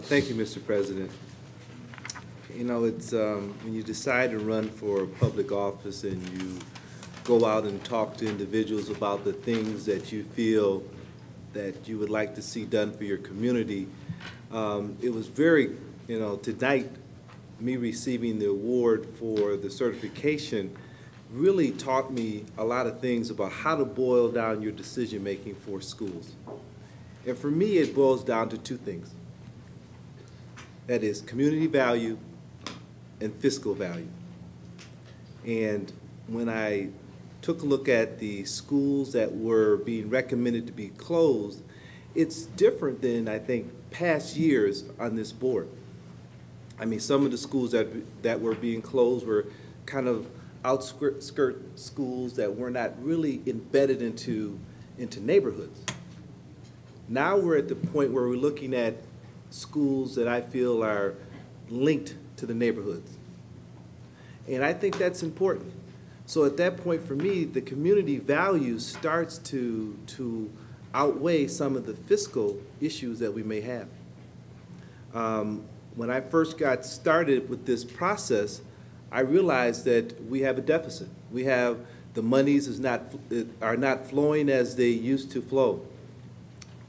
Thank you, Mr. President. You know, it's when you decide to run for public office and you go out and talk to individuals about the things that you feel that you would like to see done for your community, it was very, tonight, me receiving the award for the certification really taught me a lot of things about how to boil down your decision-making for schools. And for me, it boils down to two things. That is community value and fiscal value. And when I took a look at the schools that were being recommended to be closed, it's different than, I think, past years on this board. I mean, some of the schools that were being closed were kind of outskirt schools that were not really embedded into neighborhoods. Now we're at the point where we're looking at schools that I feel are linked to the neighborhoods. And I think that's important. So at that point for me, the community value starts to outweigh some of the fiscal issues that we may have. When I first got started with this process, I realized that we have a deficit. We have the monies are not flowing as they used to flow.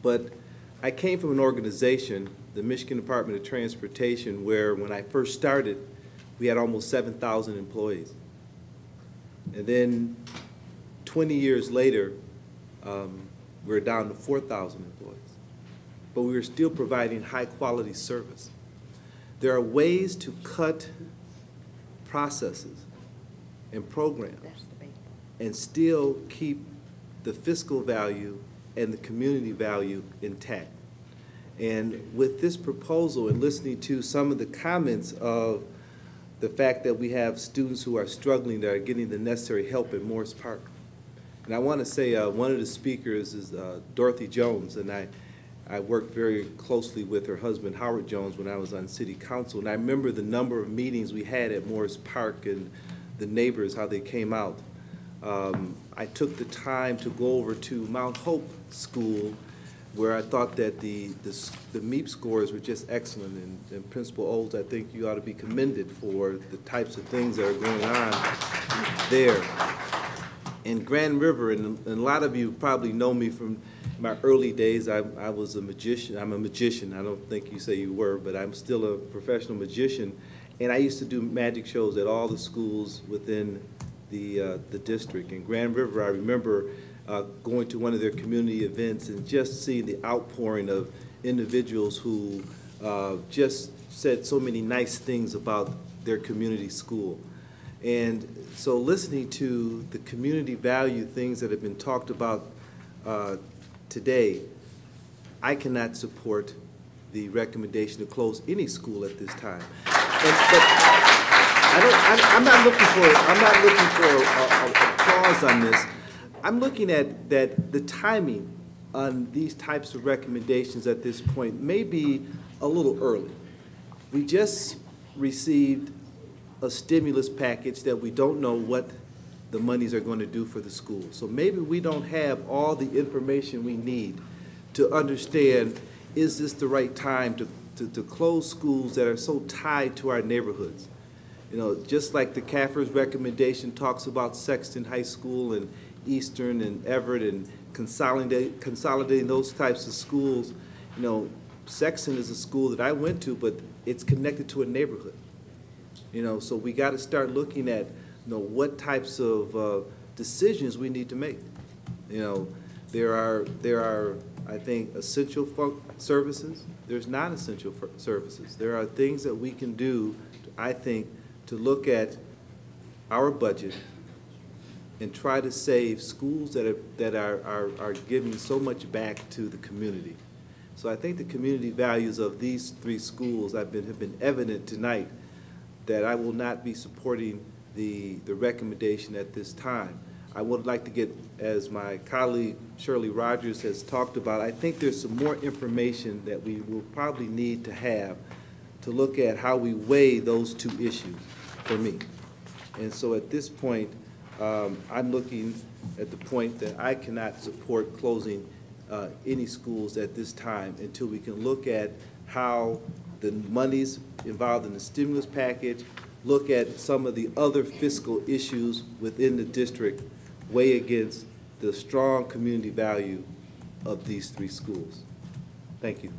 But I came from an organization, the Michigan Department of Transportation, where when I first started, we had almost 7,000 employees. And then 20 years later, we're down to 4,000 employees. But we were still providing high quality service. There are ways to cut processes and programs and still keep the fiscal value and the community value intact. And with this proposal and listening to some of the comments of the fact that we have students who are struggling, that are getting the necessary help in Morris Park. And I want to say one of the speakers is Dorothy Jones, and I worked very closely with her husband, Howard Jones, when I was on city council. And I remember the number of meetings we had at Morris Park and the neighbors, how they came out. I took the time to go over to Mount Hope School, where I thought that the MEP scores were just excellent. And Principal Olds, I think you ought to be commended for the types of things that are going on there. In Grand River, and a lot of you probably know me from my early days, I was a magician. I'm a magician. I don't think you say you were, but I'm still a professional magician. And I used to do magic shows at all the schools within the district. In Grand River, I remember going to one of their community events and just seeing the outpouring of individuals who just said so many nice things about their community school. And so listening to the community value things that have been talked about today, I cannot support the recommendation to close any school at this time. I'm not looking for applause on this. I'm looking at that the timing on these types of recommendations at this point may be a little early. We just received a stimulus package that we don't know what the monies are going to do for the school. So maybe we don't have all the information we need to understand, is this the right time to close schools that are so tied to our neighborhoods? You know, just like the CAFR's recommendation talks about Sexton High School and Eastern and Everett and consolidating those types of schools. You know, Sexton is a school that I went to, but it's connected to a neighborhood. You know, so we got to start looking at, what types of decisions we need to make. You know, there are, I think, essential services. There's non-essential services. There are things that we can do, I think, to look at our budget and try to save schools that are giving so much back to the community. So I think the community values of these three schools have been evident tonight, that I will not be supporting the recommendation at this time. I would like to get, as my colleague Shirley Rogers has talked about, I think there's some more information that we will probably need to have to look at how we weigh those two issues for me. And so at this point, I'm looking at the point that I cannot support closing any schools at this time until we can look at how the monies involved in the stimulus package, look at some of the other fiscal issues within the district, weigh against the strong community value of these 3 schools. Thank you.